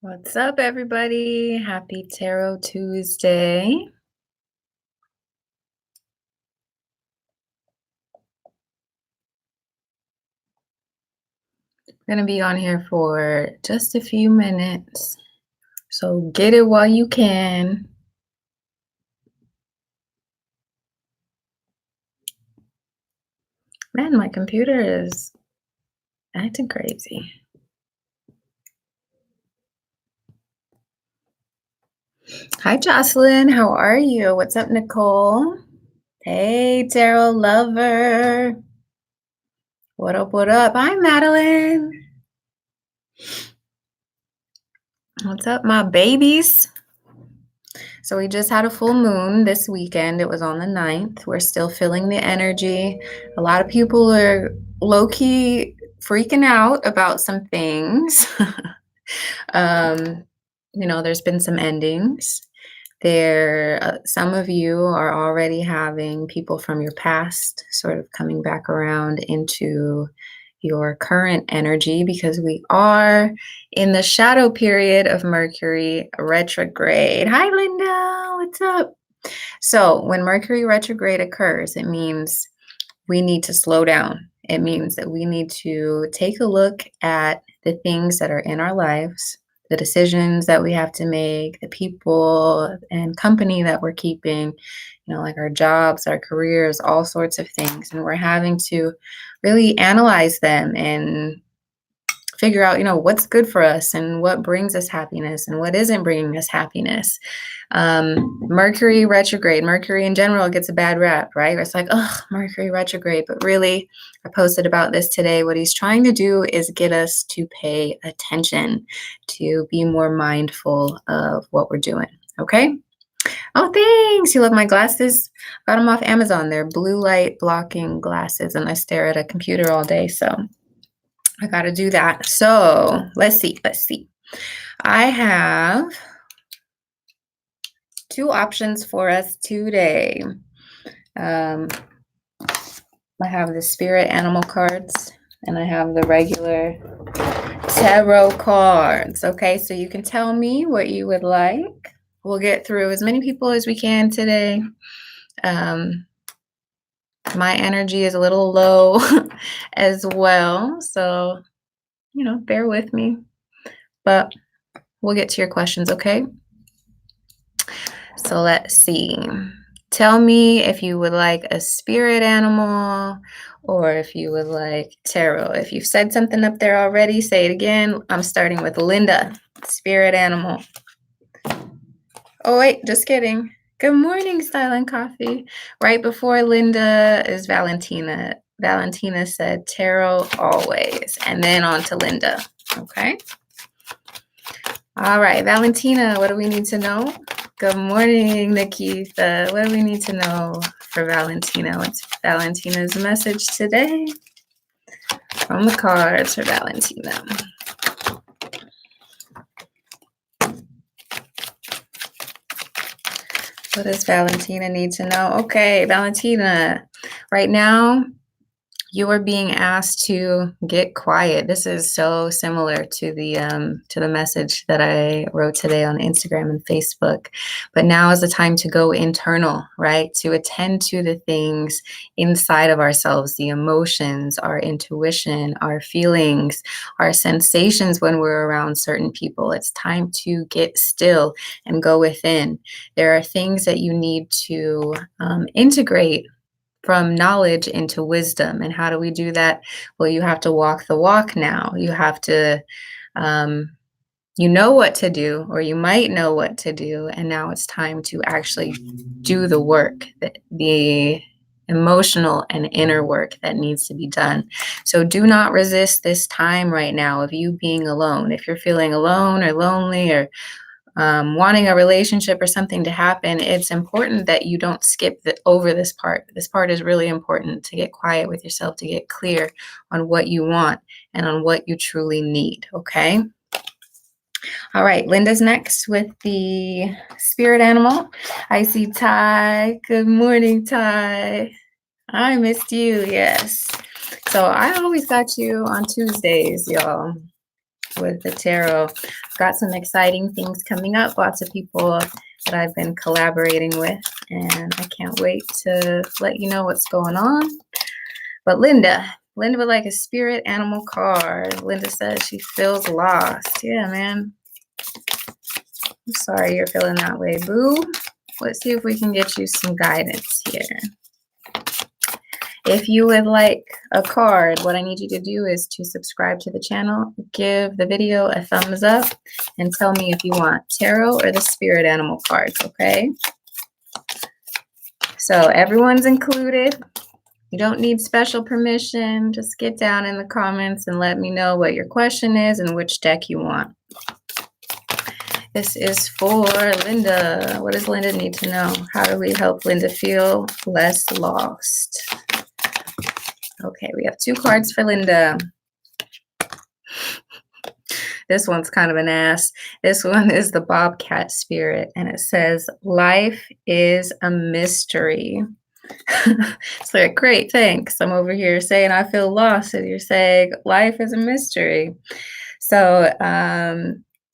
What's up, everybody? Happy Tarot Tuesday. I'm going to be on here for just a few minutes, so get it while you can. Man, my computer is acting crazy. Hi, Jocelyn. How are you? What's up, Nicole? Hey, tarot lover. What up, what up? Hi, Madeline. What's up, my babies? So we just had a full moon this weekend. It was on the 9th. We're still feeling the energy. A lot of people are low-key freaking out about some things. There's been some endings. Some of you are already having people from your past sort of coming back around into your current energy, because we are in the shadow period of Mercury retrograde. Hi, Linda. What's up? So when Mercury retrograde occurs, it means we need to slow down. It means that we need to take a look at the things that are in our lives, the decisions that we have to make, the people and company that we're keeping, like our jobs, our careers, all sorts of things. And we're having to really analyze them and figure out, what's good for us and what brings us happiness and what isn't bringing us happiness. Mercury retrograde, Mercury in general gets a bad rap, right? It's like, oh, Mercury retrograde. But really, I posted about this today. What he's trying to do is get us to pay attention, to be more mindful of what we're doing. Okay. Oh, thanks. You love my glasses? Got them off Amazon. They're blue light blocking glasses, and I stare at a computer all day, so I got to do that. So let's see. I have two options for us today. I have the spirit animal cards, and I have the regular tarot cards. Okay, so you can tell me what you would like. We'll get through as many people as we can today. My energy is a little low as well, so bear with me, but we'll get to your questions. Okay, so let's see. Tell me if you would like a spirit animal or if you would like tarot. If you've said something up there already, say it again. I'm starting with Linda, spirit animal. Oh wait, just kidding. Good morning, Silent Coffee. Right before Linda is Valentina. Valentina said tarot always, and then on to Linda. Okay. All right, Valentina, what do we need to know? Good morning, Nikita. What do we need to know for Valentina? What's Valentina's message today from the cards for Valentina? What does Valentina need to know? Okay, Valentina, right now you are being asked to get quiet. This is so similar to the message that I wrote today on Instagram and Facebook. But now is the time to go internal, right? To attend to the things inside of ourselves, the emotions, our intuition, our feelings, our sensations when we're around certain people. It's time to get still and go within. There are things that you need to integrate from knowledge into wisdom. And how do we do that? Well, you have to walk the walk now. You have to, you know what to do, or you might know what to do. And now it's time to actually do the work, the emotional and inner work that needs to be done. So do not resist this time right now of you being alone. If you're feeling alone or lonely or wanting a relationship or something to happen, it's important that you don't skip over this part. This part is really important, to get quiet with yourself, to get clear on what you want and on what you truly need, okay? All right, Linda's next with the spirit animal. I see Ty. Good morning, Ty. I missed you, yes. So I always got you on Tuesdays, y'all. with the tarot. Got some exciting things coming up. Lots of people that I've been collaborating with, and I can't wait to let you know what's going on. But Linda would like a spirit animal card. Linda says she feels lost. Yeah, man. I'm sorry you're feeling that way, boo. Let's see if we can get you some guidance here. If you would like a card, what I need you to do is to subscribe to the channel, give the video a thumbs up, and tell me if you want tarot or the spirit animal cards, okay? So everyone's included. You don't need special permission. Just get down in the comments and let me know what your question is and which deck you want. This is for Linda. What does Linda need to know? How do we help Linda feel less lost? Okay, we have 2 cards for Linda. This one's kind of an ass. This one is the Bobcat Spirit, and it says, life is a mystery. It's like, great, thanks. I'm over here saying I feel lost, and you're saying life is a mystery. So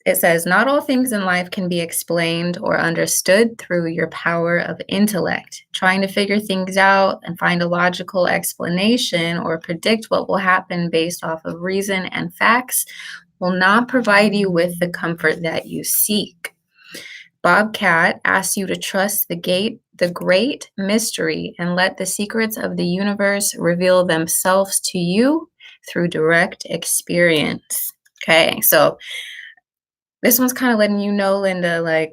it says, not all things in life can be explained or understood through your power of intellect. Trying to figure things out and find a logical explanation or predict what will happen based off of reason and facts will not provide you with the comfort that you seek. Bobcat asks you to trust the great mystery and let the secrets of the universe reveal themselves to you through direct experience. Okay, so this one's kind of letting you know, Linda, like,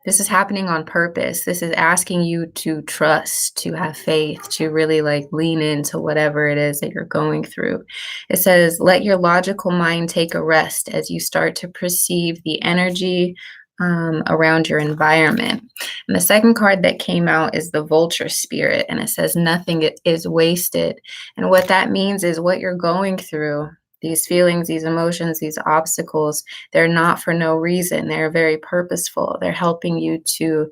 this is happening on purpose. This is asking you to trust, to have faith, to really like lean into whatever it is that you're going through. It says, let your logical mind take a rest as you start to perceive the energy around your environment. And the second card that came out is the Vulture Spirit, and it says nothing is wasted. And what that means is what you're going through, these feelings, these emotions, these obstacles, they're not for no reason. They're very purposeful. They're helping you to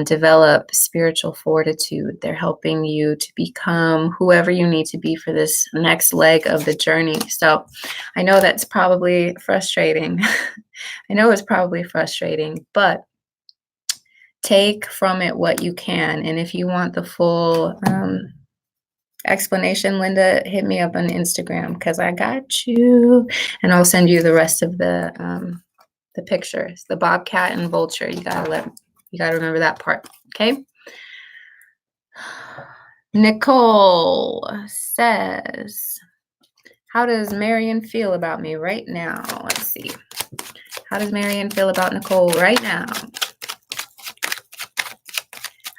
develop spiritual fortitude. They're helping you to become whoever you need to be for this next leg of the journey. So I know that's probably frustrating. I know it's probably frustrating, but take from it what you can. And if you want the full explanation, Linda, hit me up on Instagram because I got you, and I'll send you the rest of the pictures, the Bobcat and Vulture. You gotta remember that part, okay? Nicole says, how does Marion feel about me right now? Let's see. How does Marion feel about Nicole right now?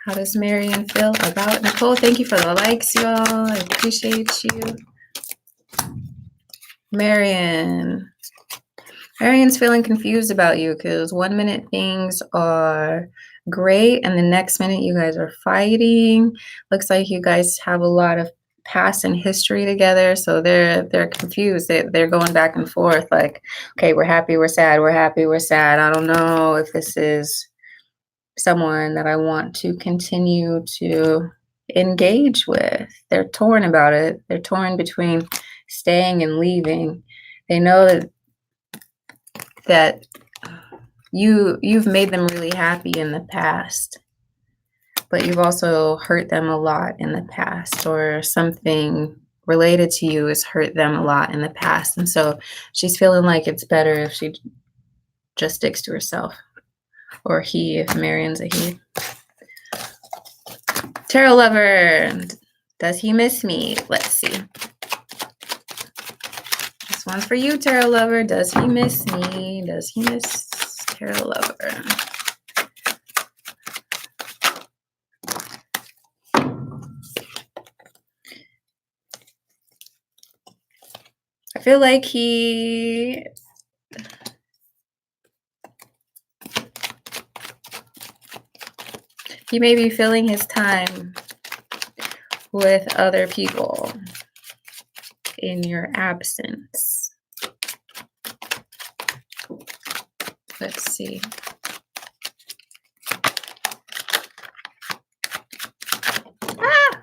How does Marion feel about Nicole? Thank you for the likes, y'all. I appreciate you. Marion's feeling confused about you because 1 minute things are great and the next minute you guys are fighting. Looks like you guys have a lot of past and history together, so they're confused. They're going back and forth like, okay, we're happy, we're sad, we're happy, we're sad. I don't know if this is someone that I want to continue to engage with. They're torn about it. They're torn between staying and leaving. They know that you've made them really happy in the past, but you've also hurt them a lot in the past, or something related to you has hurt them a lot in the past. And so she's feeling like it's better if she just sticks to herself. Or he, if Marion's a he. Tarot lover, does he miss me? Let's see. This one's for you, tarot lover. Does he miss me? Does he miss tarot lover? I feel like he may be filling his time with other people in your absence. Let's see. Ah!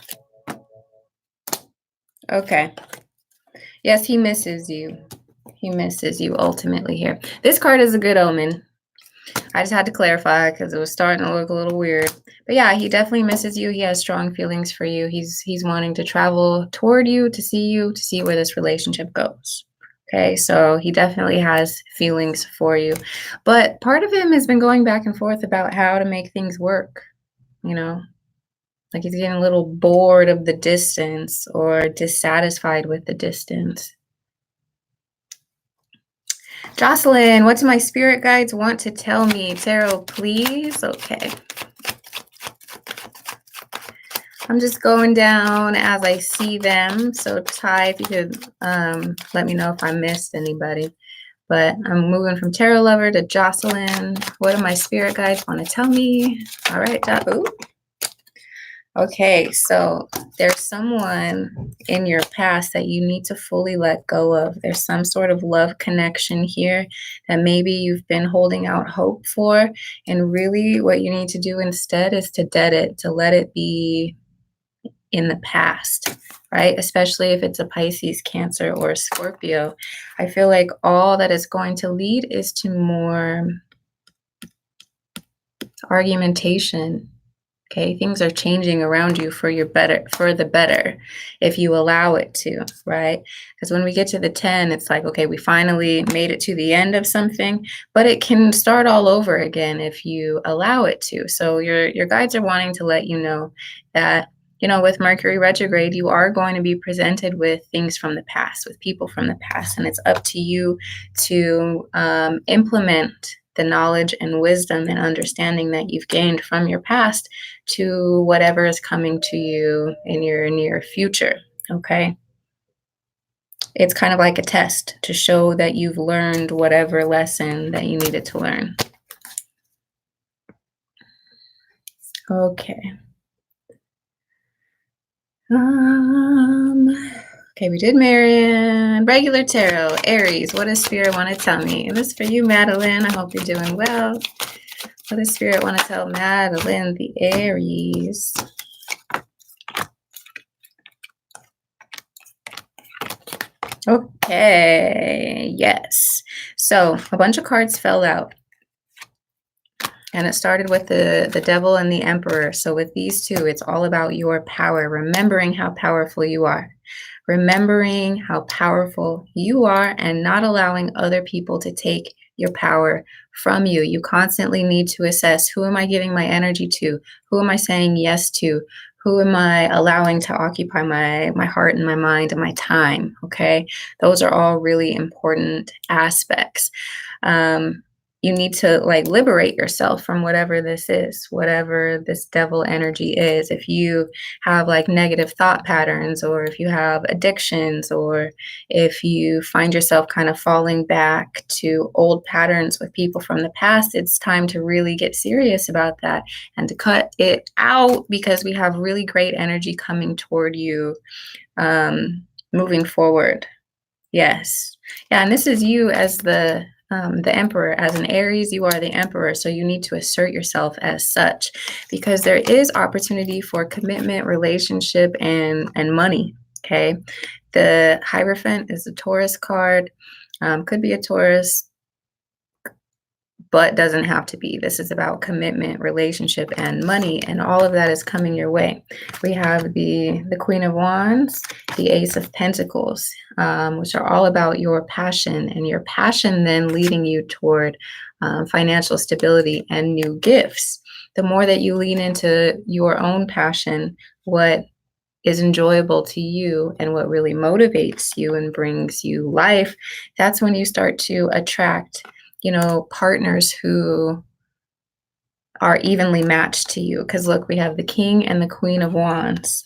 Okay. Yes, he misses you. He misses you ultimately here. This card is a good omen. I just had to clarify because it was starting to look a little weird. But yeah, he definitely misses you. He has strong feelings for you. He's wanting to travel toward you, to see where this relationship goes. Okay, so he definitely has feelings for you. But part of him has been going back and forth about how to make things work, you know? Like he's getting a little bored of the distance or dissatisfied with the distance. Jocelyn, what do my spirit guides want to tell me? Tarot, please. Okay. I'm just going down as I see them. So Ty, if you could let me know if I missed anybody. But I'm moving from Tarot Lover to Jocelyn. What do my spirit guides want to tell me? All right, ooh. Okay, so there's someone in your past that you need to fully let go of. There's some sort of love connection here that maybe you've been holding out hope for. And really what you need to do instead is to dead it, to let it be in the past, right? Especially if it's a Pisces, Cancer, or a Scorpio. I feel like all that is going to lead is to more argumentation. Okay, things are changing around you for the better, if you allow it to, right? Because when we get to the 10, it's like, okay, we finally made it to the end of something, but it can start all over again if you allow it to. So your guides are wanting to let you know that, with Mercury retrograde, you are going to be presented with things from the past, with people from the past, and it's up to you to implement the knowledge and wisdom and understanding that you've gained from your past to whatever is coming to you in your near future, okay? It's kind of like a test to show that you've learned whatever lesson that you needed to learn. Okay. Okay, we did Marion. Regular tarot, Aries. What does Spirit want to tell me? This is for you, Madeline. I hope you're doing well. What does Spirit want to tell Madeline, the Aries? Okay, yes. So a bunch of cards fell out. And it started with the Devil and the Emperor. So with these two, it's all about your power, remembering how powerful you are. Remembering how powerful you are and not allowing other people to take your power from you. You constantly need to assess, who am I giving my energy to? Who am I saying yes to? Who am I allowing to occupy my heart and my mind and my time? Okay, those are all really important aspects. You need to liberate yourself from whatever this is, whatever this devil energy is. If you have negative thought patterns, or if you have addictions, or if you find yourself kind of falling back to old patterns with people from the past, it's time to really get serious about that and to cut it out, because we have really great energy coming toward you moving forward. Yes. Yeah, and this is you as the Emperor. As an Aries, you are the Emperor, so you need to assert yourself as such, because there is opportunity for commitment, relationship, and money. Okay, the Hierophant is a Taurus card. Could be a Taurus, but doesn't have to be. This is about commitment, relationship, and money, and all of that is coming your way. We have the Queen of Wands, the Ace of Pentacles, which are all about your passion, and your passion then leading you toward financial stability and new gifts. The more that you lean into your own passion, what is enjoyable to you and what really motivates you and brings you life, that's when you start to attract partners who are evenly matched to you. Because look, we have the King and the Queen of Wands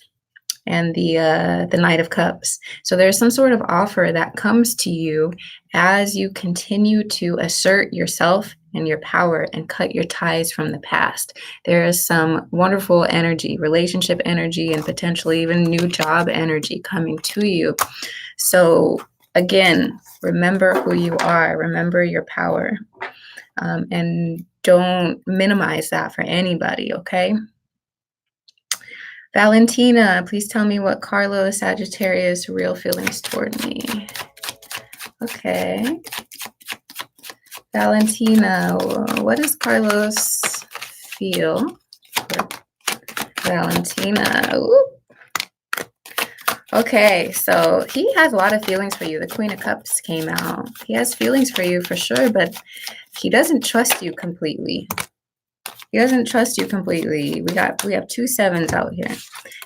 and the Knight of Cups. So there's some sort of offer that comes to you as you continue to assert yourself and your power and cut your ties from the past. There is some wonderful energy, relationship energy, and potentially even new job energy coming to you. So again, remember who you are, remember your power, and don't minimize that for anybody, okay? Valentina, please tell me what Carlos Sagittarius real feelings toward me. Okay. Valentina, what does Carlos feel for Valentina? Ooh. Okay, so he has a lot of feelings for you. The Queen of Cups came out. He has feelings for you for sure, but he doesn't trust you completely. He doesn't trust you completely. We have 2 sevens out here.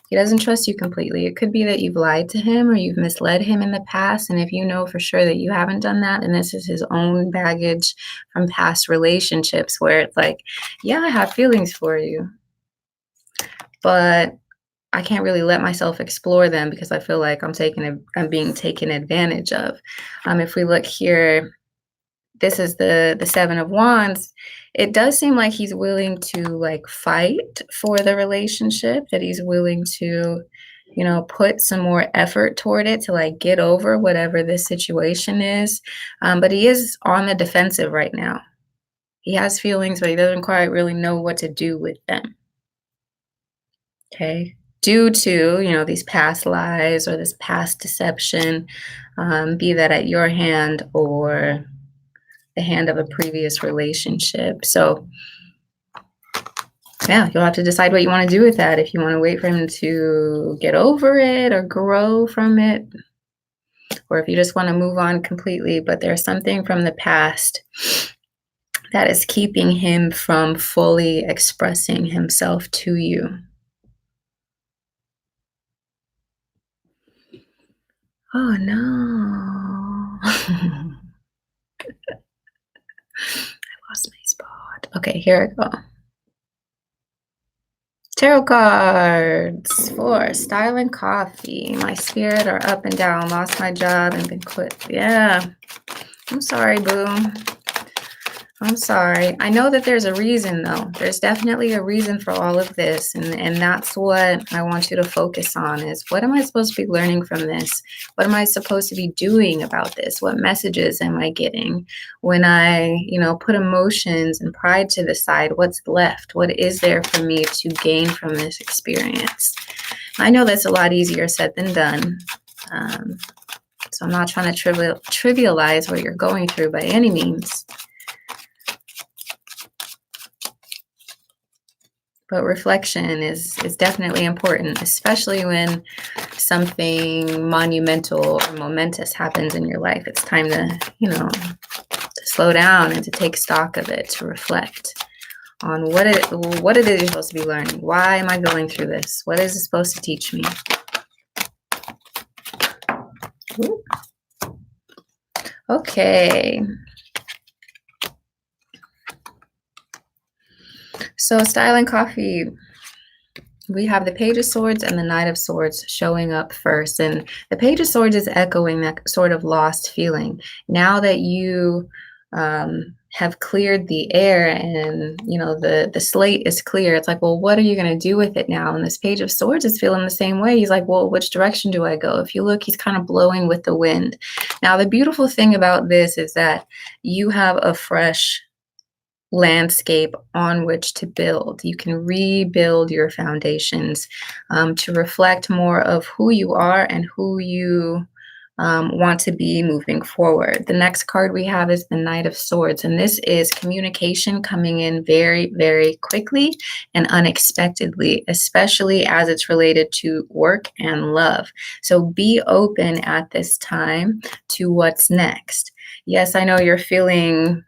He doesn't trust you completely. It could be that you've lied to him or you've misled him in the past. And if you know for sure that you haven't done that, and this is his own baggage from past relationships where it's like, yeah, I have feelings for you, but I can't really let myself explore them because I feel like I'm being taken advantage of. If we look here, this is the 7 of Wands. It does seem like he's willing to like fight for the relationship, that he's willing to, you know, put some more effort toward it to like get over whatever this situation is. But he is on the defensive right now. He has feelings, but he doesn't quite really know what to do with them. Okay. Due to, you know, these past lies or this past deception, be that at your hand or the hand of a previous relationship. So yeah, you'll have to decide what you want to do with that. If you want to wait for him to get over it or grow from it, or if you just want to move on completely. But there's something from the past that is keeping him from fully expressing himself to you. Oh no. I lost my spot. Okay, here I go. Tarot cards for Style and Coffee. My spirit are up and down. Lost my job and been quit. Yeah. I'm sorry, boo. I'm sorry. I know that there's a reason, though. There's definitely a reason for all of this. And that's what I want you to focus on is, what am I supposed to be learning from this? What am I supposed to be doing about this? What messages am I getting? When I, you know, put emotions and pride to the side, what's left? What is there for me to gain from this experience? I know that's a lot easier said than done. So I'm not trying to trivialize what you're going through by any means. But reflection is definitely important, especially when something monumental or momentous happens in your life. It's time to, you know, to slow down and to take stock of it, to reflect on what it is you're supposed to be learning. Why am I going through this? What is it supposed to teach me? Ooh. Okay. So Style and Coffee, we have the Page of Swords and the Knight of Swords showing up first. And the Page of Swords is echoing that sort of lost feeling. Now that you have cleared the air and, you know, the slate is clear, it's like, well, what are you going to do with it now? And this Page of Swords is feeling the same way. He's like, well, which direction do I go? If you look, he's kind of blowing with the wind. Now, the beautiful thing about this is that you have a fresh landscape on which to build. You can rebuild your foundations to reflect more of who you are and who you want to be moving forward. The next card we have is the Knight of Swords, and this is communication coming in very, very quickly and unexpectedly, especially as it's related to work and love. So be open at this time to what's next. Yes, I know you're feeling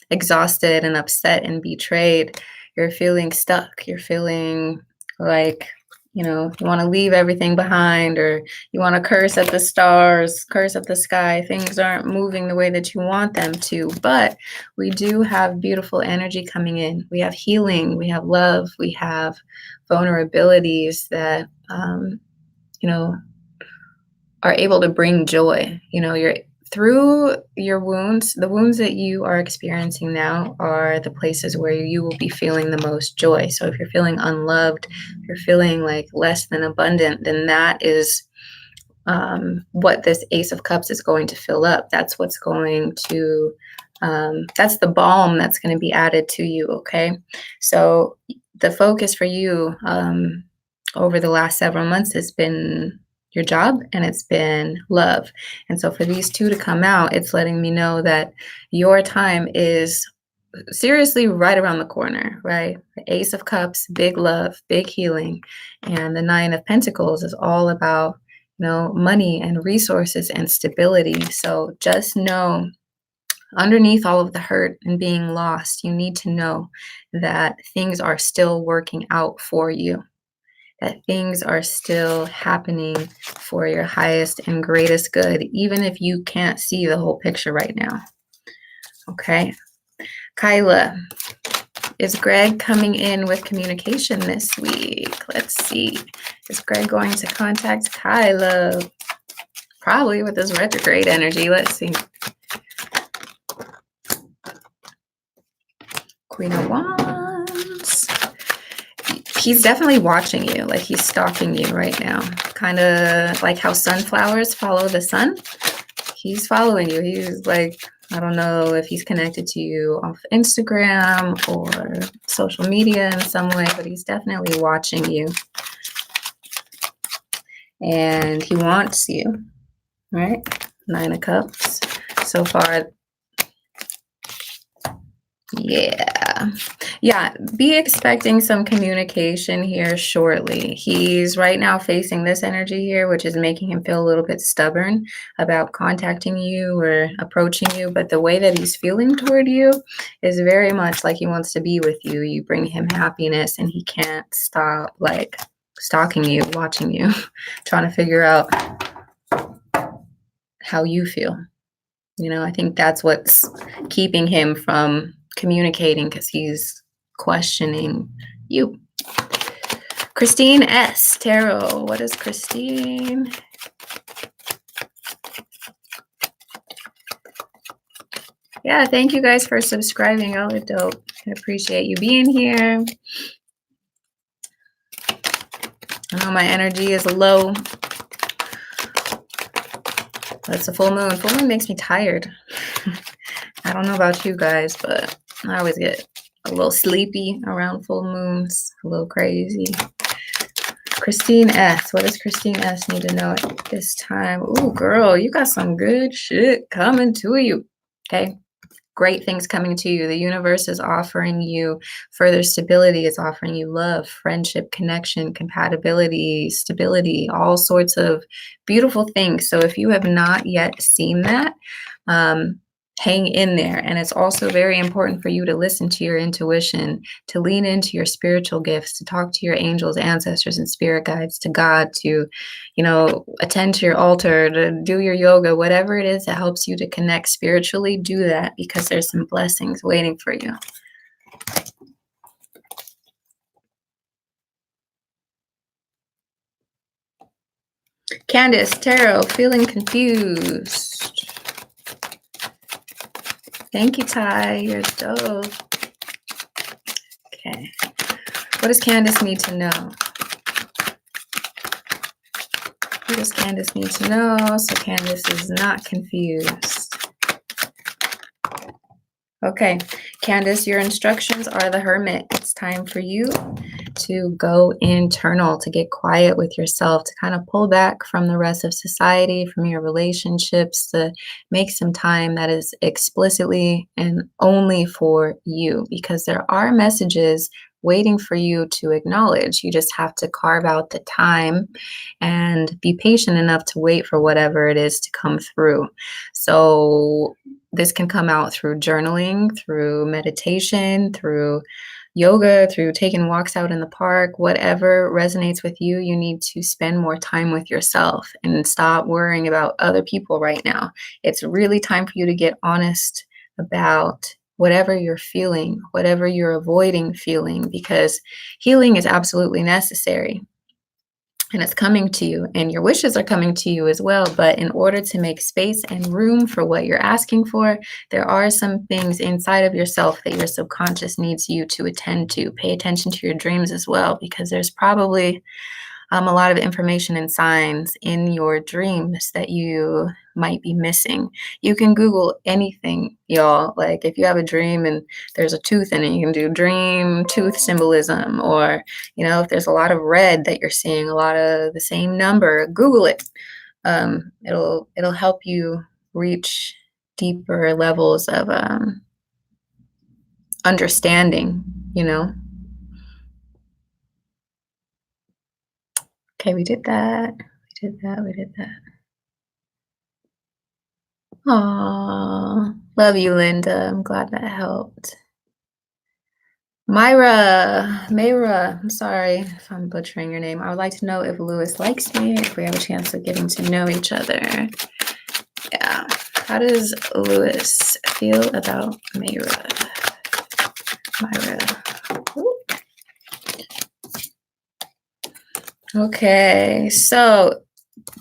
exhausted and upset and betrayed. You're feeling stuck. You're feeling like, you know, you want to leave everything behind, or you want to curse at the stars, curse at the sky. Things aren't moving the way that you want them to, but we do have beautiful energy coming in. We have healing, we have love, we have vulnerabilities that, you know, are able to bring joy. You know, you're through your wounds, the wounds that you are experiencing now are the places where you will be feeling the most joy. So if you're feeling unloved, if you're feeling like less than abundant, then that is what this Ace of Cups is going to fill up. That's what's going to, that's the balm that's going to be added to you, okay? So the focus for you over the last several months has been your job and it's been love. And so for these two to come out, it's letting me know that your time is seriously right around the corner, right? The Ace of Cups, big love, big healing. And the Nine of Pentacles is all about, money and resources and stability. So just know, underneath all of the hurt and being lost, you need to know that things are still working out for you, that things are still happening for your highest and greatest good, even if you can't see the whole picture right now. Okay. Kyla, is Greg coming in with communication this week? Let's see. Is Greg going to contact Kyla? Probably with his retrograde energy. Let's see. Queen of Wands. He's definitely watching you, like he's stalking you right now. Kind of like how sunflowers follow the sun. He's following you. He's like, I don't know if he's connected to you off Instagram or social media in some way, but he's definitely watching you. And he wants you, right? Nine of Cups. So far, yeah, be expecting some communication here shortly. He's right now facing this energy here, which is making him feel a little bit stubborn about contacting you or approaching you. But the way that he's feeling toward you is very much like he wants to be with you. You bring him happiness and he can't stop like stalking you, watching you, trying to figure out how you feel. I think that's what's keeping him from communicating, because he's questioning you. Christine S. Tarot. What is Christine? Yeah, thank you guys for subscribing. Oh, dope. I appreciate you being here. I know my energy is low. That's a full moon. Full moon makes me tired. I don't know about you guys, but I always get a little sleepy around full moons, a little crazy. Christine S. What does Christine S. need to know at this time? Ooh, girl, you got some good shit coming to you. Okay. Great things coming to you. The universe is offering you further stability. It's offering you love, friendship, connection, compatibility, stability, all sorts of beautiful things. So if you have not yet seen that, hang in there. And it's also very important for you to listen to your intuition, to lean into your spiritual gifts, to talk to your angels, ancestors, and spirit guides, to God, to, attend to your altar, to do your yoga, whatever it is that helps you to connect spiritually, do that, because there's some blessings waiting for you. Candace, Tarot, feeling confused. Thank you, Ty. You're dope. Okay. What does Candace need to know? What does Candace need to know so Candace is not confused? Okay, Candace, your instructions are the Hermit. It's time for you to go internal, to get quiet with yourself, to kind of pull back from the rest of society, from your relationships, to make some time that is explicitly and only for you, because there are messages waiting for you to acknowledge. You just have to carve out the time and be patient enough to wait for whatever it is to come through. So this can come out through journaling, through meditation, through yoga, through taking walks out in the park. Whatever resonates with you, you need to spend more time with yourself and stop worrying about other people right now. It's really time for you to get honest about whatever you're feeling, whatever you're avoiding feeling, because healing is absolutely necessary. And it's coming to you, and your wishes are coming to you as well. But in order to make space and room for what you're asking for, there are some things inside of yourself that your subconscious needs you to attend to. Pay attention to your dreams as well, because there's probably a lot of information and signs in your dreams that you might be missing. You can Google anything, y'all. Like if you have a dream and there's a tooth in it, you can do dream tooth symbolism. Or, if there's a lot of red that you're seeing, a lot of the same number, Google it. It'll help you reach deeper levels of understanding, Okay, we did that. We did that. Aw, love you, Linda. I'm glad that helped. Mayra, I'm sorry if I'm butchering your name. I would like to know if Lewis likes me, if we have a chance of getting to know each other. Yeah. How does Lewis feel about Myra? Okay, so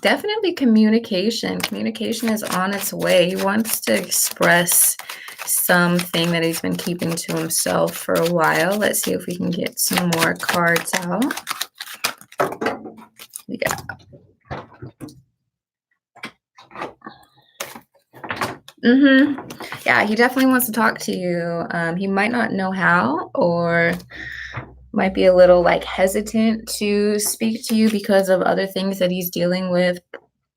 definitely communication. Communication is on its way. He wants to express something that he's been keeping to himself for a while. Let's see if we can get some more cards out. Yeah. Yeah, he definitely wants to talk to you. He might not know how, or might be a little hesitant to speak to you because of other things that he's dealing with.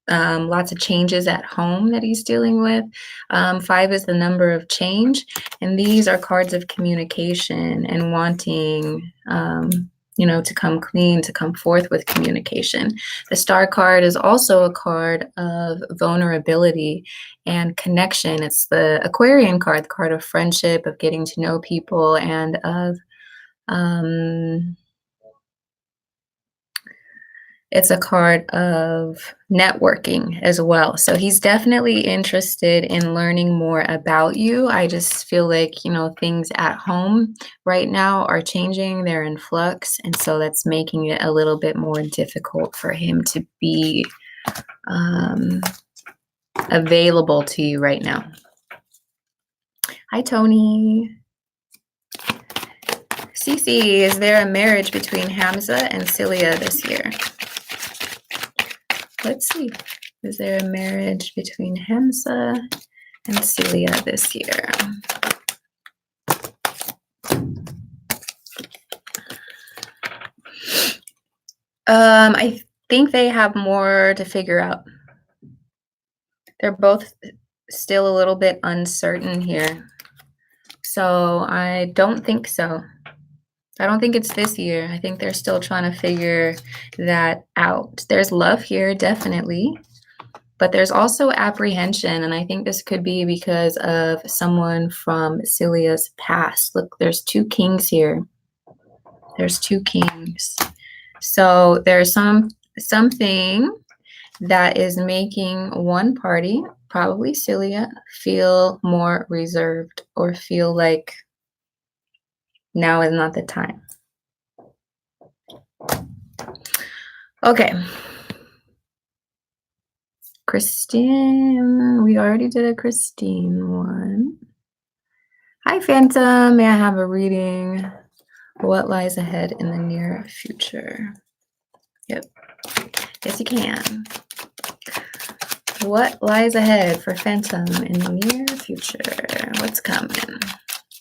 Lots of changes at home that he's dealing with. 5 is the number of change, and these are cards of communication and wanting, to come clean, to come forth with communication. The Star card is also a card of vulnerability and connection. It's the Aquarian card, the card of friendship, of getting to know people, and of it's a card of networking as well. So he's definitely interested in learning more about you. I just feel like, things at home right now are changing. They're in flux. And so that's making it a little bit more difficult for him to be available to you right now. Hi, Tony. Cece, is there a marriage between Hamza and Celia this year? Let's see. Is there a marriage between Hamza and Celia this year? I think they have more to figure out. They're both still a little bit uncertain here. So I don't think so. I don't think it's this year. I think they're still trying to figure that out. There's love here, definitely. But there's also apprehension. And I think this could be because of someone from Celia's past. Look, there's 2 kings here. There's 2 kings. So there's something that is making one party, probably Celia, feel more reserved or feel like now is not the time. Okay. Christine, we already did a Christine one. Hi, Phantom. May I have a reading? What lies ahead in the near future? Yep. Yes, you can. What lies ahead for Phantom in the near future? What's coming?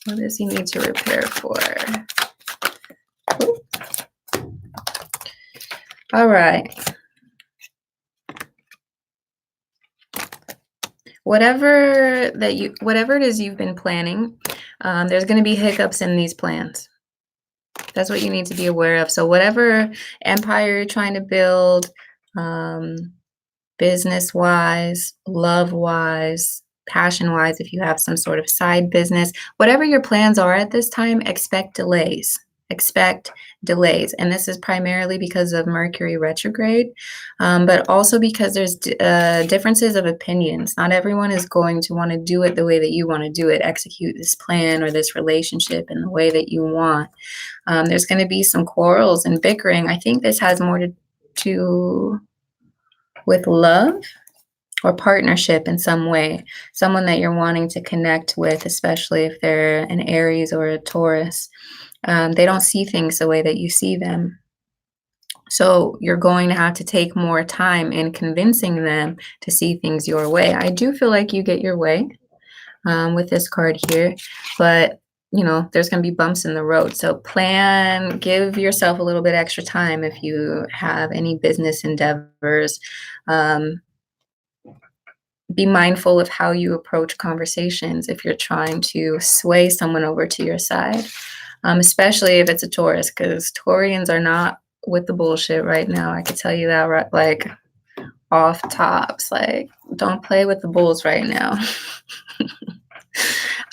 What does he need to prepare for? Ooh. All right. Whatever it is you've been planning, there's going to be hiccups in these plans. That's what you need to be aware of. So whatever empire you're trying to build, business-wise, love-wise, passion-wise, if you have some sort of side business, whatever your plans are at this time, expect delays. Expect delays. And this is primarily because of Mercury retrograde, but also because there's differences of opinions. Not everyone is going to want to do it the way that you want to do it, execute this plan or this relationship in the way that you want. There's going to be some quarrels and bickering. I think this has more to do with love or partnership in some way, someone that you're wanting to connect with, especially if they're an Aries or a Taurus. They don't see things the way that you see them. So you're going to have to take more time in convincing them to see things your way. I do feel like you get your way with this card here, but there's going to be bumps in the road. So give yourself a little bit extra time if you have any business endeavors. Be mindful of how you approach conversations if you're trying to sway someone over to your side, especially if it's a Taurus, because Taurians are not with the bullshit right now. I can tell you that, right? Like, off tops, like, don't play with the bulls right now.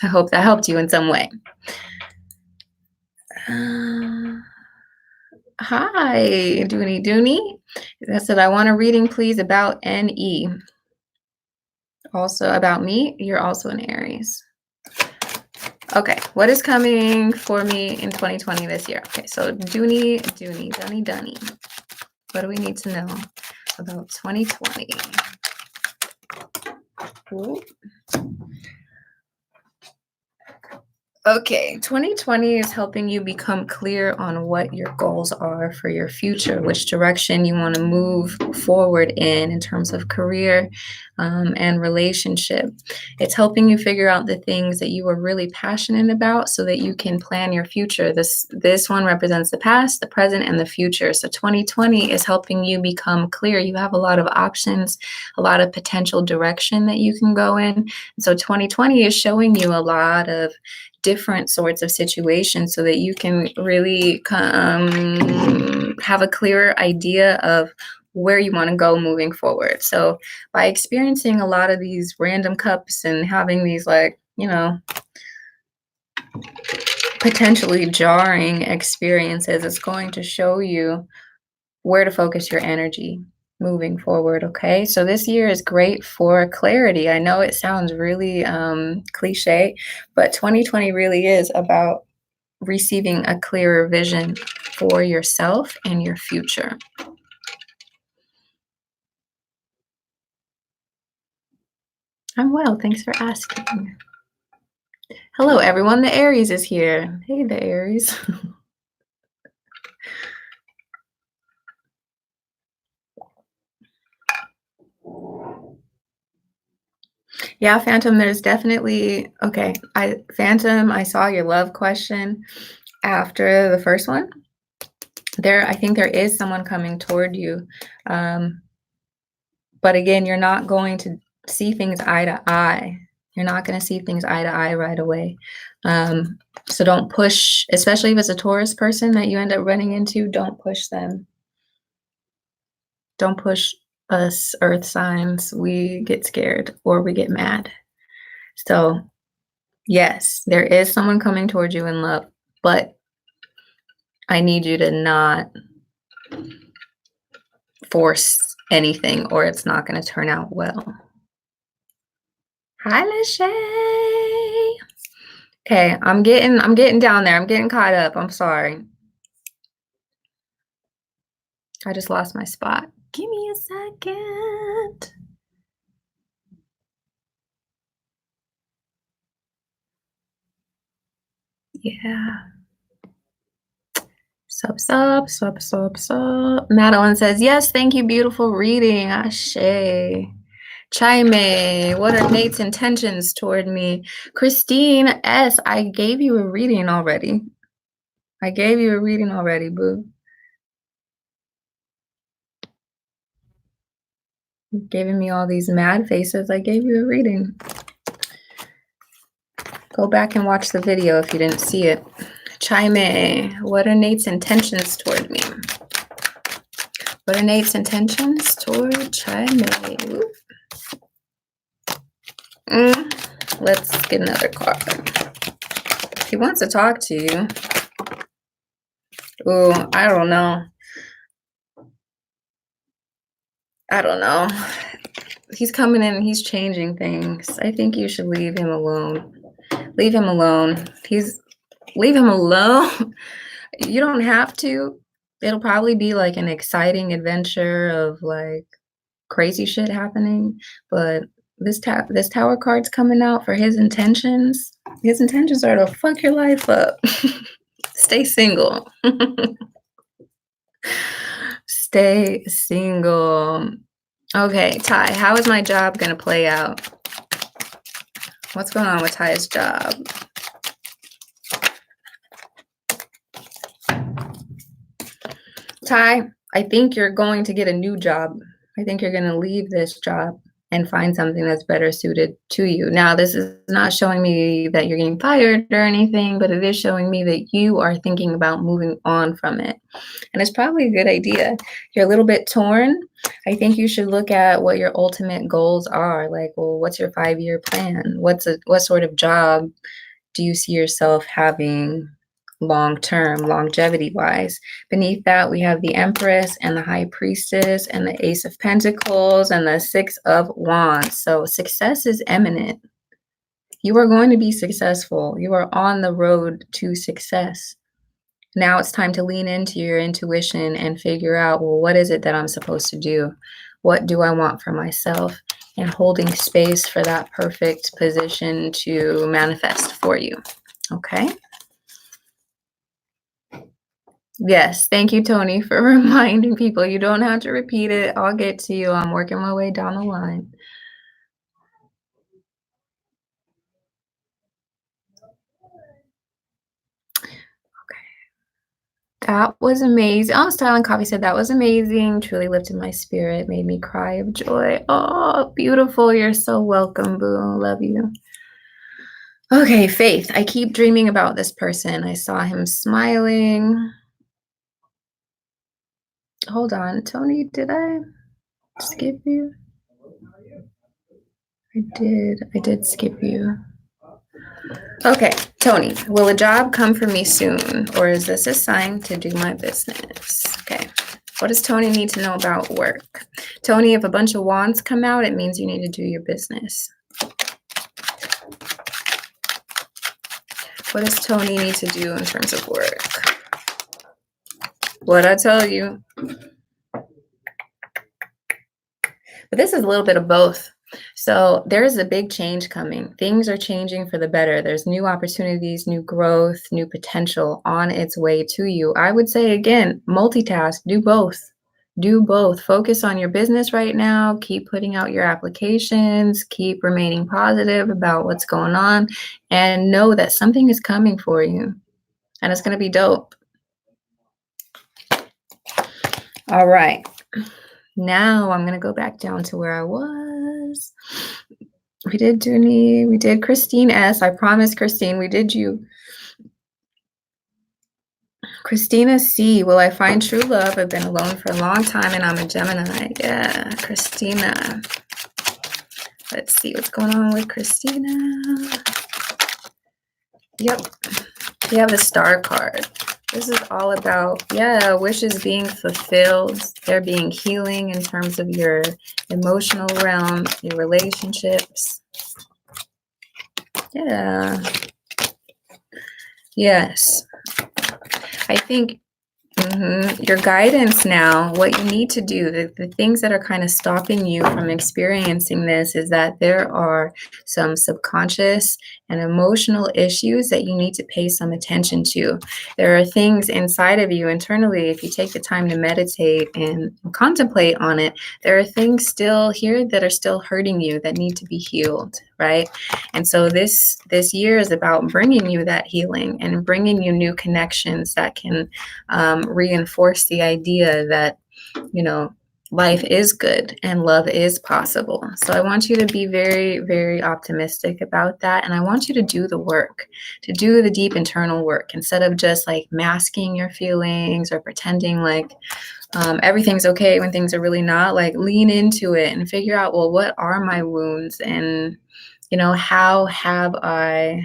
I hope that helped you in some way. Hi, Dooney. I said, I want a reading, please, about NE. Also about me, you're also an Aries. Okay, what is coming for me in 2020 this year? Okay, so Dunny. What do we need to know about 2020? Ooh. Okay, 2020 is helping you become clear on what your goals are for your future, which direction you want to move forward in terms of career and relationship. It's helping you figure out the things that you are really passionate about so that you can plan your future. This one represents the past, the present, and the future. So 2020 is helping you become clear. You have a lot of options, a lot of potential direction that you can go in. So 2020 is showing you a lot of different sorts of situations so that you can really have a clearer idea of where you want to go moving forward. So by experiencing a lot of these random cups and having these, like, potentially jarring experiences, it's going to show you where to focus your energy moving forward. Okay, so this year is great for clarity. I know it sounds really cliche, but 2020 really is about receiving a clearer vision for yourself and your future. I'm well, thanks for asking. Hello everyone, the Aries is here. Hey, the Aries. Yeah, Phantom, there's definitely, okay, Phantom, I saw your love question after the first one. I think there is someone coming toward you. But again, you're not going to see things eye to eye. You're not going to see things eye to eye right away. So don't push, especially if it's a Taurus person that you end up running into, don't push them. Don't push us earth signs. We get scared or we get mad. So yes, there is someone coming towards you in love, but I need you to not force anything or it's not going to turn out well. Hi, Lachey. Okay, I'm getting down there. I'm getting caught up. I'm sorry. I just lost my spot. Give me a second. Yeah. Sup. Madeline says, yes, thank you, beautiful reading. Ashe. Chime, what are Nate's intentions toward me? Christine S., I gave you a reading already. Boo. You're giving me all these mad faces. I gave you a reading. Go back and watch the video if you didn't see it. Chime, what are Nate's intentions toward me? What are Nate's intentions toward Chime? Let's get another card. He wants to talk to you. Ooh, I don't know. He's coming in and he's changing things. I think you should leave him alone. Leave him alone. Leave him alone. You don't have to. It'll probably be like an exciting adventure of like crazy shit happening. But this tower card's coming out for his intentions. His intentions are to fuck your life up. Stay single. Stay single. Okay, Ty, how is my job going to play out? What's going on with Ty's job? Ty, I think you're going to get a new job. I think you're going to leave this job and find something that's better suited to you. Now, this is not showing me that you're getting fired or anything, but it is showing me that you are thinking about moving on from it. And it's probably a good idea. You're a little bit torn. I think you should look at what your ultimate goals are. Like, well, what's your 5-year plan? What sort of job do you see yourself having long term, longevity wise? Beneath that, we have the Empress and the High Priestess and the Ace of Pentacles and the Six of Wands. So success is imminent. You are going to be successful. You are on the road to success. Now it's time to lean into your intuition and figure out, well, what is it that I'm supposed to do? What do I want for myself? And holding space for that perfect position to manifest for you. Okay? Yes, thank you, Tony, for reminding people. You don't have to repeat it. I'll get to you. I'm working my way down the line. That was amazing. Oh, Style and Coffee said that was amazing. Truly lifted my spirit, made me cry of joy. Oh, beautiful. You're so welcome, boo. Love you. Okay, Faith. I keep dreaming about this person. I saw him smiling. Hold on, Tony, did I skip you? I did skip you. Okay, Tony, will a job come for me soon, or is this a sign to do my business? Okay, what does Tony need to know about work? Tony, if a bunch of wands come out, it means you need to do your business. What does Tony need to do in terms of work? What'd I tell you? But this is a little bit of both. So there is a big change coming. Things are changing for the better. There's new opportunities, new growth, new potential on its way to you. I would say, again, multitask, do both. Do both. Focus on your business right now. Keep putting out your applications. Keep remaining positive about what's going on. And know that something is coming for you. And it's going to be dope. All right. Now I'm going to go back down to where I was. We did Christine S. I promise, Christine, we did you. Christina C. Will I find true love? I've been alone for a long time and I'm a Gemini. Yeah, Christina. Let's see what's going on with Christina. Yep. We have the Star card. This is all about, wishes being fulfilled. There being healing in terms of your emotional realm, your relationships. Yeah. Yes. I think your guidance now, what you need to do, the things that are kind of stopping you from experiencing this is that there are some subconscious and emotional issues that you need to pay some attention to. There are things inside of you internally, if you take the time to meditate and contemplate on it, there are things still here that are still hurting you that need to be healed, right? And so this year is about bringing you that healing and bringing you new connections that can reinforce the idea that, life is good and love is possible. So I want you to be very, very optimistic about that. And I want you to do the work, to do the deep internal work instead of just like masking your feelings or pretending like everything's okay when things are really not. Like lean into it and figure out, well, what are my wounds? And, how have I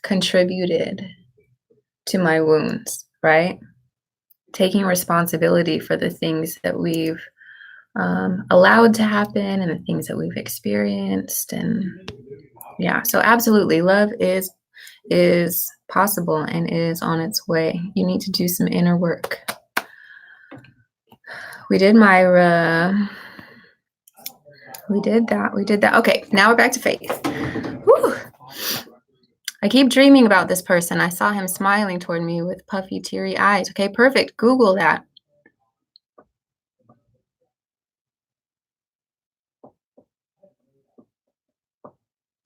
contributed to my wounds, right? Taking responsibility for the things that we've allowed to happen and the things that we've experienced. And yeah, so absolutely, love is possible and is on its way. You need to do some inner work. We did Myra. We did that. Okay, now we're back to Faith. Whew. I keep dreaming about this person. I saw him smiling toward me with puffy, teary eyes. Okay, perfect. Google that.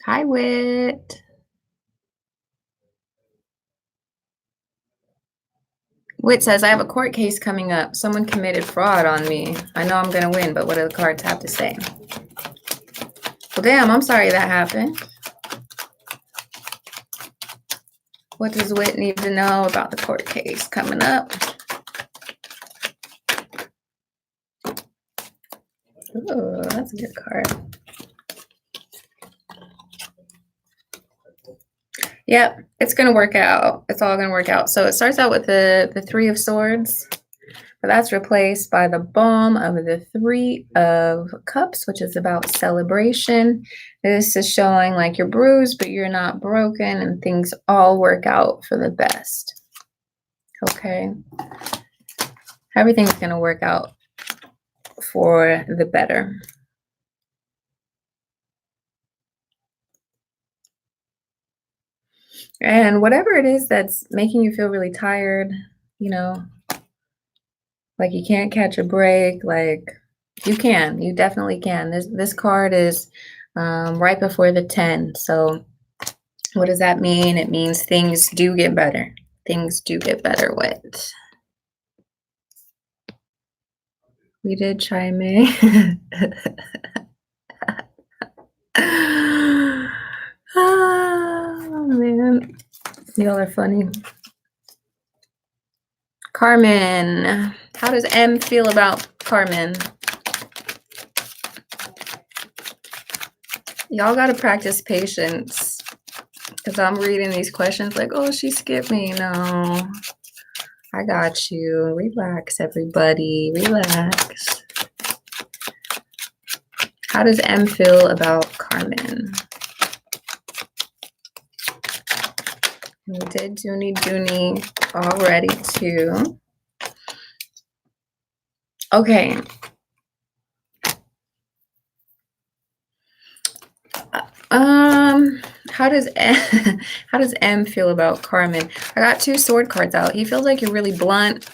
Hi, Wit. Wit says, I have a court case coming up. Someone committed fraud on me. I know I'm going to win, but what do the cards have to say? Well, damn, I'm sorry that happened. What does Wit need to know about the court case coming up? Ooh, that's a good card. Yep, it's going to work out. It's all going to work out. So it starts out with the Three of Swords, but that's replaced by the bottom of the Three of Cups, which is about celebration. This is showing like you're bruised, but you're not broken, and things all work out for the best. Okay. Everything's going to work out for the better. And whatever it is that's making you feel really tired, you know, like you can't catch a break, like you definitely can. This card is right before the 10. So what does that mean? It means things do get better. Things do get better. What? We did chime in. Oh, man. Y'all are funny. Carmen. How does M feel about Carmen? Y'all got to practice patience. Because I'm reading these questions like, oh, she skipped me. No. I got you. Relax, everybody. Relax. How does M feel about Carmen? We did Dooney already too. Okay. How does M feel about Carmen? I got 2 sword cards out. He feels like you're really blunt,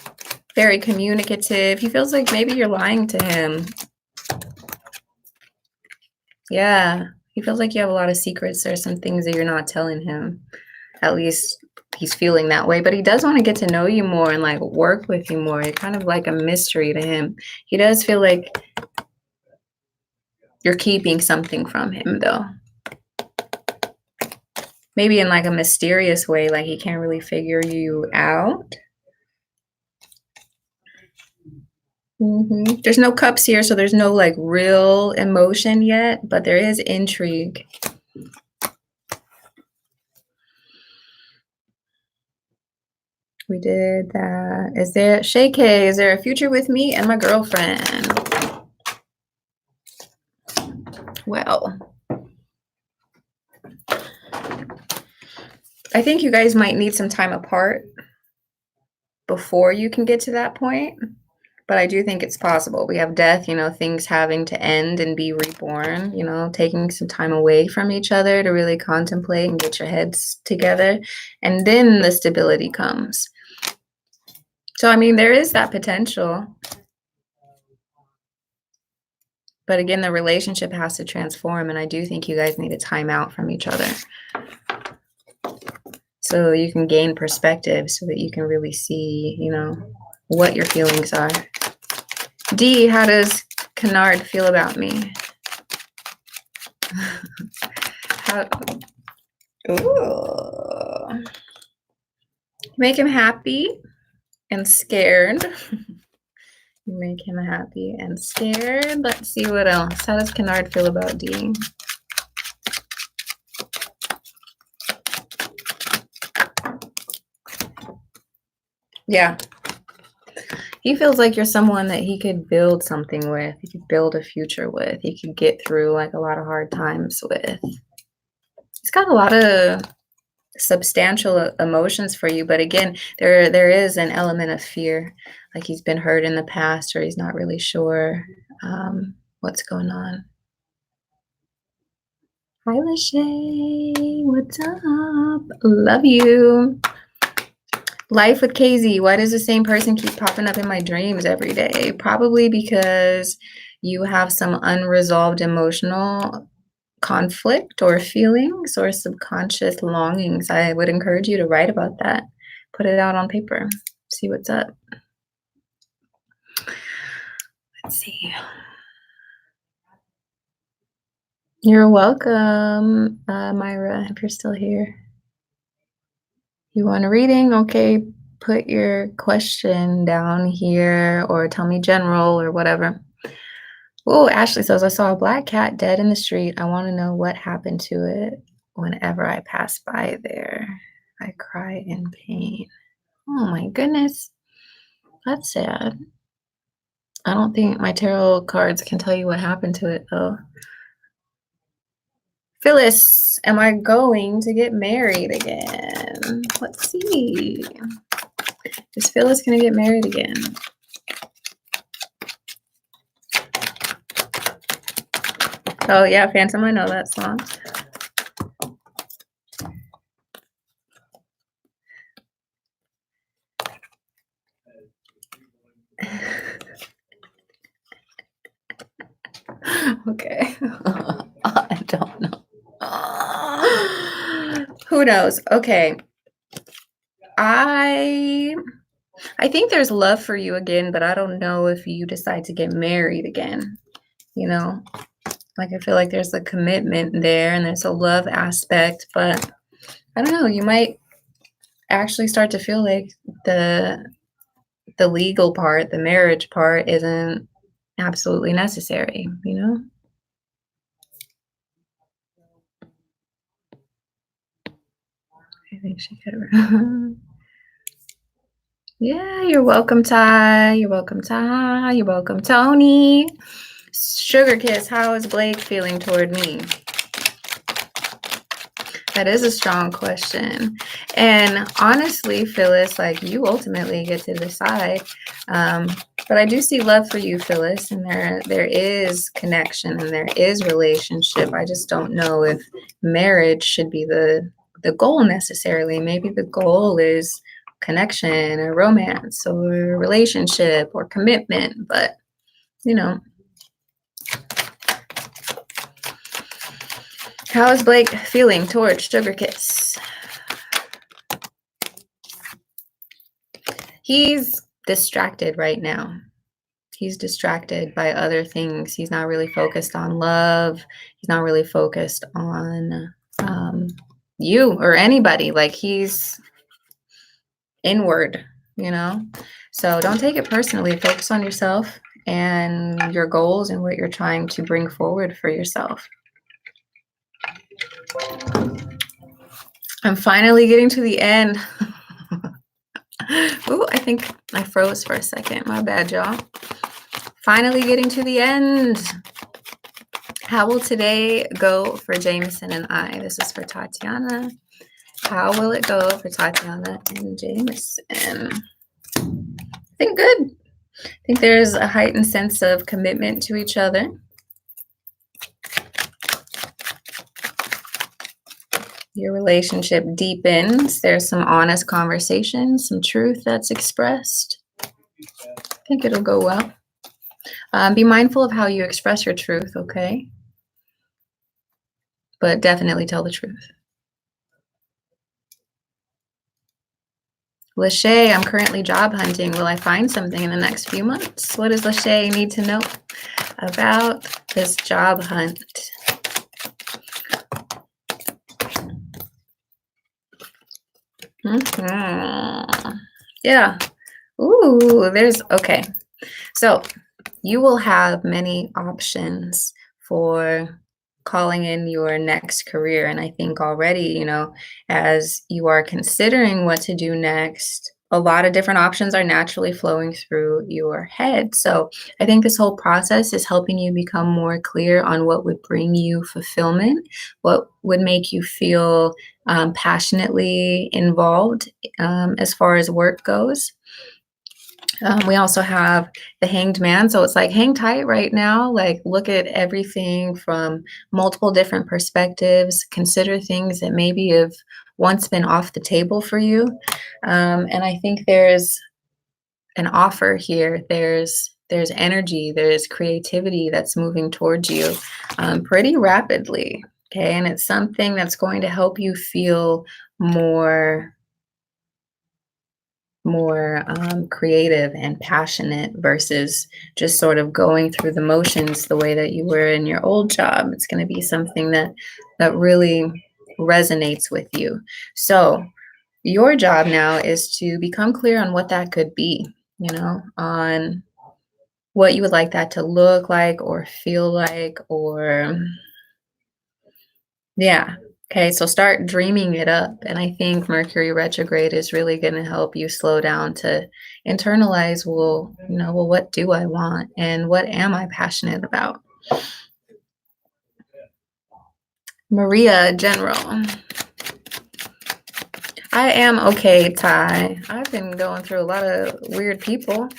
very communicative. He feels like maybe you're lying to him. Yeah. He feels like you have a lot of secrets. There's some things that you're not telling him. At least he's feeling that way, but he does want to get to know you more and like work with you more. You're kind of like a mystery to him. He does feel like you're keeping something from him though. Maybe in like a mysterious way, like he can't really figure you out. There's no cups here, so there's no like real emotion yet, but there is intrigue. We did that. Is there, Shay K, is there a future with me and my girlfriend? Well, I think you guys might need some time apart before you can get to that point. But I do think it's possible. We have death, you know, things having to end and be reborn, you know, taking some time away from each other to really contemplate and get your heads together. And then the stability comes. So, I mean, there is that potential. But again, the relationship has to transform. And I do think you guys need a time out from each other. So you can gain perspective so that you can really see, you know, what your feelings are. D, how does Kennard feel about me? Ooh. Make him happy and scared. Make him happy and scared. Let's see what else. How does Kennard feel about D? Yeah. He feels like you're someone that he could build something with. He could build a future with. He could get through like a lot of hard times with. He's got a lot of substantial emotions for you, but again, there is an element of fear, like he's been hurt in the past or he's not really sure what's going on. Hi, Lachey. What's up? Love you. Life with KZ. Why does the same person keep popping up in my dreams every day? Probably because you have some unresolved emotional conflict or feelings or subconscious longings. I would encourage you to write about that. Put it out on paper. See what's up. Let's see. You're welcome, Myra, if you're still here. You want a reading? Okay, put your question down here or tell me general or whatever. Oh, Ashley says, I saw a black cat dead in the street. I want to know what happened to it. Whenever I pass by there, I cry in pain. Oh my goodness. That's sad. I don't think my tarot cards can tell you what happened to it though. Phyllis, am I going to get married again? Let's see. Is Phyllis going to get married again? Oh, yeah, Phantom, I know that song. Okay. I don't know. Who knows? Okay. I think there's love for you again, but I don't know if you decide to get married again. You know, like I feel like there's a commitment there and there's a love aspect, but I don't know, you might actually start to feel like the legal part, the marriage part isn't absolutely necessary, you know? I think she could. Yeah, you're welcome, Ty. You're welcome, Ty. You're welcome, Tony. Sugar Kiss, how is Blake feeling toward me? That is a strong question. And honestly, Phyllis, like you ultimately get to decide. But I do see love for you, Phyllis, and there is connection and there is relationship. I just don't know if marriage should be the goal necessarily. Maybe the goal is connection or romance or relationship or commitment. But, you know. How is Blake feeling towards Sugar Kiss? He's distracted right now. He's distracted by other things. He's not really focused on love. He's not really focused on you or anybody. Like he's inward, you know? So don't take it personally. Focus on yourself and your goals and what you're trying to bring forward for yourself. I'm finally getting to the end. Ooh, I think I froze for a second. My bad, y'all. Finally getting to the end. How will today go for Jameson and I? This is for Tatiana. How will it go for Tatiana and Jameson? I think good. I think there's a heightened sense of commitment to each other. Your relationship deepens. There's some honest conversation, some truth that's expressed. I think it'll go well. Be mindful of how you express your truth, okay? But definitely tell the truth. Lachey, I'm currently job hunting. Will I find something in the next few months? What does Lachey need to know about this job hunt? Yeah. Ooh, okay. So you will have many options for calling in your next career. And I think already, you know, as you are considering what to do next, a lot of different options are naturally flowing through your head. So I think this whole process is helping you become more clear on what would bring you fulfillment, what would make you feel passionately involved as far as work goes. We also have the Hanged Man. So it's like hang tight right now. Like look at everything from multiple different perspectives. Consider things that maybe have once been off the table for you. And I think there's an offer here. There's energy, there's creativity that's moving towards you pretty rapidly. Okay. And it's something that's going to help you feel more creative and passionate versus just sort of going through the motions the way that you were in your old job. It's going to be something that really resonates with you. So your job now is to become clear on what that could be, on what you would like that to look like or feel like, or yeah. Okay, so start dreaming it up. And I think Mercury retrograde is really going to help you slow down to internalize, well, what do I want and what am I passionate about? Maria, General. I am okay, Ty. I've been going through a lot of weird people.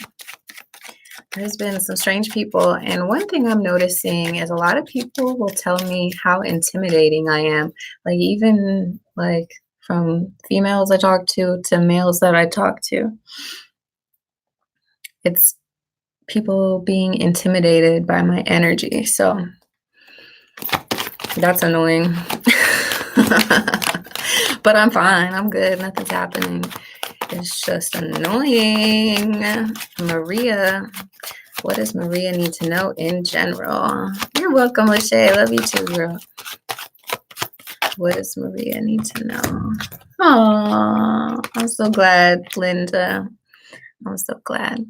There's been some strange people. And one thing I'm noticing is a lot of people will tell me how intimidating I am. Like, even like from females I talk to males that I talk to. It's people being intimidated by my energy. So that's annoying. But I'm fine. I'm good. Nothing's happening. It's just annoying. Maria. What does Maria need to know in general? You're welcome, Lachey. Love you too, girl. What does Maria need to know? Oh, I'm so glad, Linda. I'm so glad.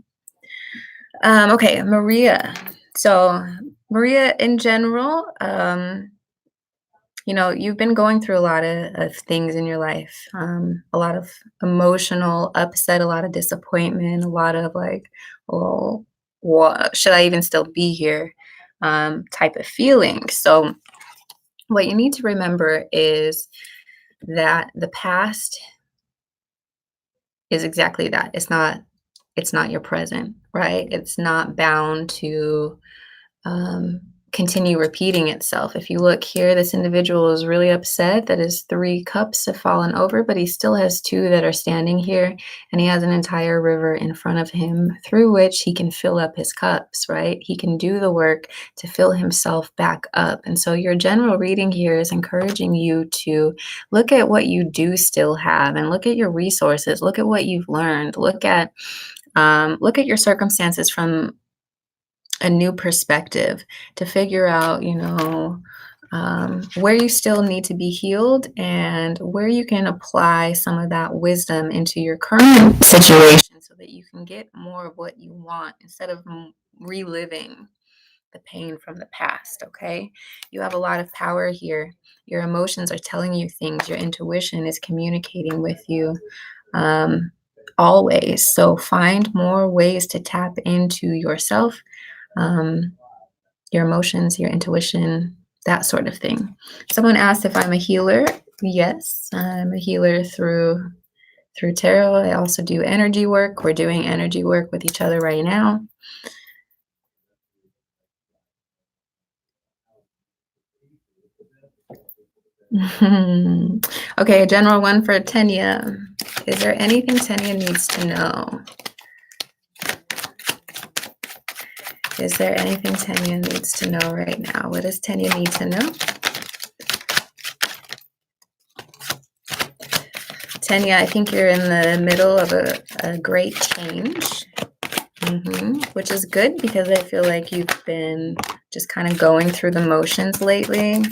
Okay, Maria. So Maria, in general, you've been going through a lot of things in your life, a lot of emotional upset, a lot of disappointment, a lot of like, well, what should I even still be here type of feeling. So what you need to remember is that the past is exactly that. It's not your present, right? It's not bound to continue repeating itself. If you look here, this individual is really upset that his 3 cups have fallen over, but he still has 2 that are standing here, and he has an entire river in front of him through which he can fill up his cups, right? He can do the work to fill himself back up. And so your general reading here is encouraging you to look at what you do still have and look at your resources, look at what you've learned, look at your circumstances from a new perspective to figure out, where you still need to be healed and where you can apply some of that wisdom into your current situation so that you can get more of what you want instead of reliving the pain from the past. Okay. You have a lot of power here. Your emotions are telling you things, your intuition is communicating with you. Always. So find more ways to tap into yourself, your emotions, your intuition, that sort of thing. Someone asked if I'm a healer. Yes, I'm a healer through tarot. I also do energy work. We're doing energy work with each other right now. Okay, a general one for Tanya. Is there anything Tanya needs to know? Is there anything Tanya needs to know right now? What does Tanya need to know? Tanya, I think you're in the middle of a great change, which is good because I feel like you've been just kind of going through the motions lately,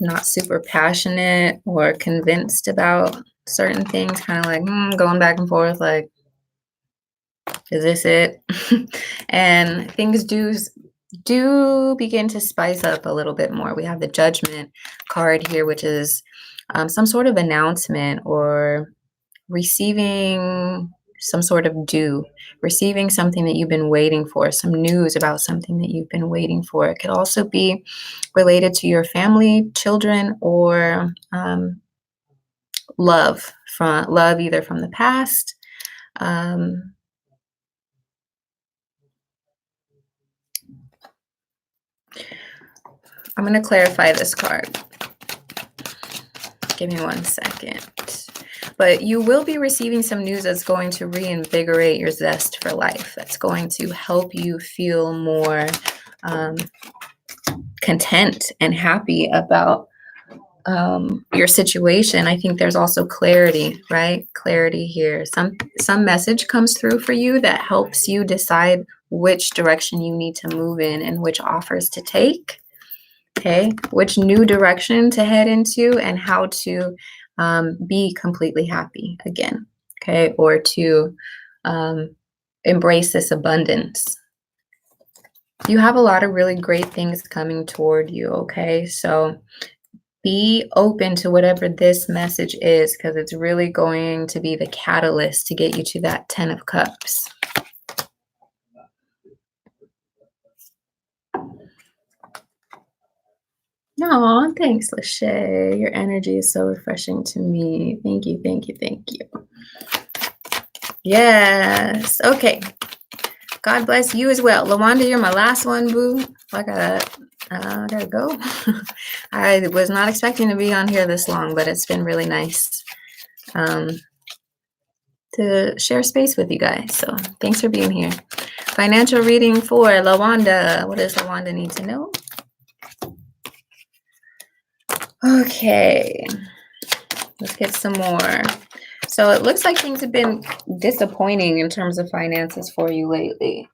not super passionate or convinced about certain things, kind of like going back and forth, like, is this it? And things do begin to spice up a little bit more. We have the Judgment card here, which is some sort of announcement or receiving some sort of due, receiving something that you've been waiting for, some news about something that you've been waiting for. It could also be related to your family, children, or love either from the past, I'm going to clarify this card. Give me 1 second. But you will be receiving some news that's going to reinvigorate your zest for life. That's going to help you feel more content and happy about your situation. I think there's also clarity, right? Clarity here. Some message comes through for you that helps you decide which direction you need to move in and which offers to take. Okay, which new direction to head into and how to be completely happy again. Okay, or to embrace this abundance. You have a lot of really great things coming toward you. Okay, so be open to whatever this message is, because it's really going to be the catalyst to get you to that 10 of Cups. No, thanks, Lachey. Your energy is so refreshing to me. Thank you, thank you, thank you. Yes. Okay. God bless you as well. Lawanda, you're my last one, boo. I gotta go. I was not expecting to be on here this long, but it's been really nice to share space with you guys. So thanks for being here. Financial reading for Lawanda. What does Lawanda need to know? Okay, let's get some more. So it looks like things have been disappointing in terms of finances for you lately.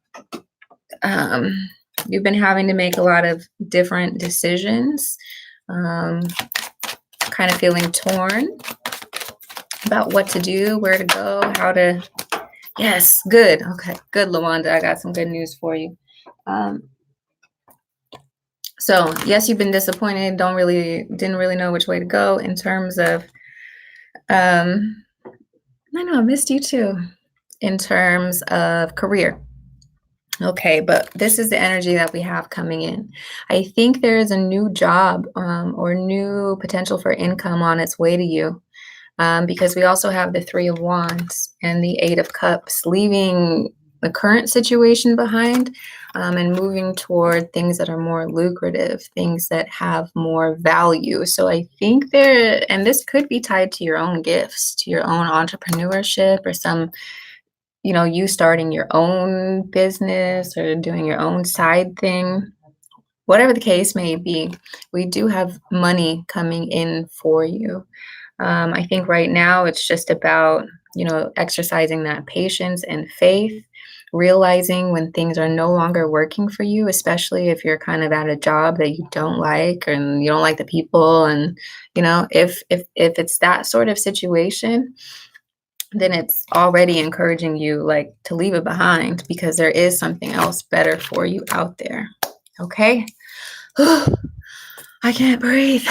You've been having to make a lot of different decisions, kind of feeling torn about what to do, where to go, how to. Yes, good. Okay, good, Lawanda. I got some good news for you. So yes, you've been disappointed. Didn't really know which way to go in terms of. I know I missed you too. In terms of career. Okay, but this is the energy that we have coming in. I think there is a new job or new potential for income on its way to you, because we also have the 3 of Wands and the 8 of Cups, leaving the current situation behind and moving toward things that are more lucrative, things that have more value. So I think and this could be tied to your own gifts, to your own entrepreneurship, or some, you starting your own business or doing your own side thing. Whatever the case may be, we do have money coming in for you. I think right now it's just about, exercising that patience and faith, realizing when things are no longer working for you, especially if you're kind of at a job that you don't like and you don't like the people. And, if it's that sort of situation, then it's already encouraging you to leave it behind, because there is something else better for you out there. Okay. I can't breathe.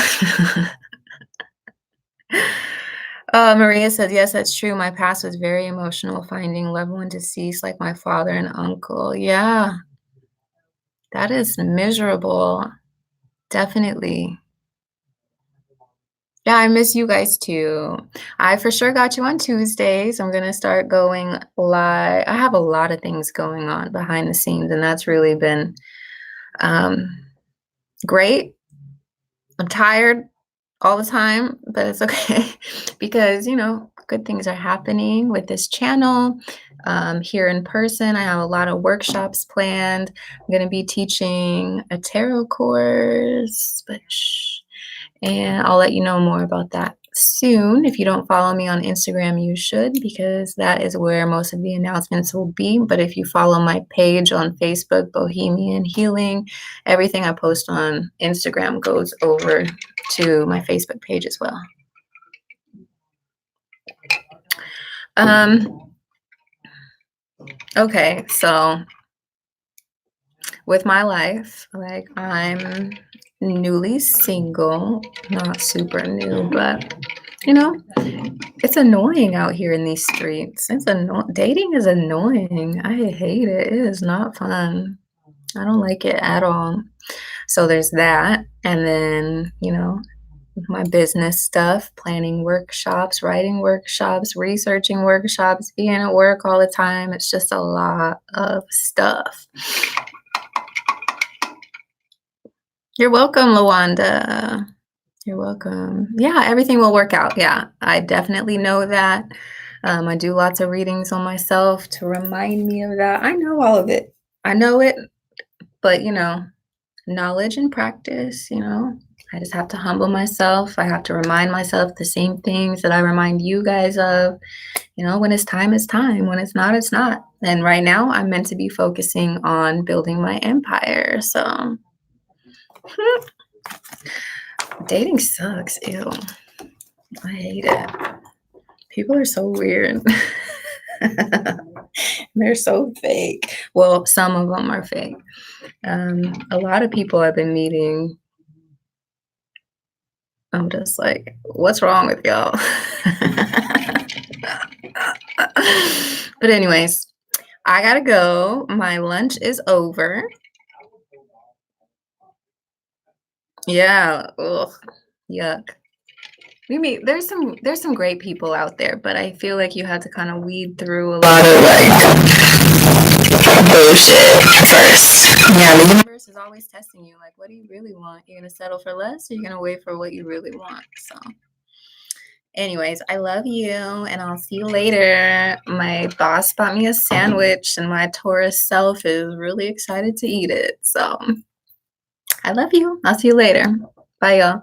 Maria says, yes, that's true. My past was very emotional, finding loved one deceased like my father and uncle. Yeah, that is miserable. Definitely. Yeah, I miss you guys too. I for sure got you on Tuesdays. I'm going to start going live. I have a lot of things going on behind the scenes, and that's really been great. I'm tired all the time, but it's okay because, good things are happening with this channel. Here in person, I have a lot of workshops planned. I'm going to be teaching a tarot course, and I'll let you know more about that soon. If you don't follow me on Instagram, you should, because that is where most of the announcements will be. But if you follow my page on Facebook, Bohemian Healing, everything I post on Instagram goes over to my Facebook page as well. Okay, so with my life, I'm newly single, not super new, but it's annoying out here in these streets. Dating is annoying. I hate it. It is not fun. I don't like it at all. So there's that. And then, my business stuff, planning workshops, writing workshops, researching workshops, being at work all the time. It's just a lot of stuff. You're welcome, Lawanda. You're welcome. Yeah, everything will work out. Yeah, I definitely know that. I do lots of readings on myself to remind me of that. I know all of it. I know it, but knowledge and practice, I just have to humble myself. I have to remind myself the same things that I remind you guys of. When it's time, it's time. When it's not, it's not. And right now, I'm meant to be focusing on building my empire. So, dating sucks. Ew. I hate it. People are so weird. They're so fake. Well, some of them are fake. A lot of people I've been meeting, I'm just like, what's wrong with y'all? But anyways, I gotta go. My lunch is over. Yeah. Ugh. Yuck. There's some great people out there, but I feel like you had to kind of weed through a lot of bullshit first. Yeah, the universe is always testing you. Like, what do you really want? You're gonna settle for less, or you're gonna wait for what you really want? So, anyways, I love you, and I'll see you later. My boss bought me a sandwich, and my Taurus self is really excited to eat it. So, I love you. I'll see you later. Bye, y'all.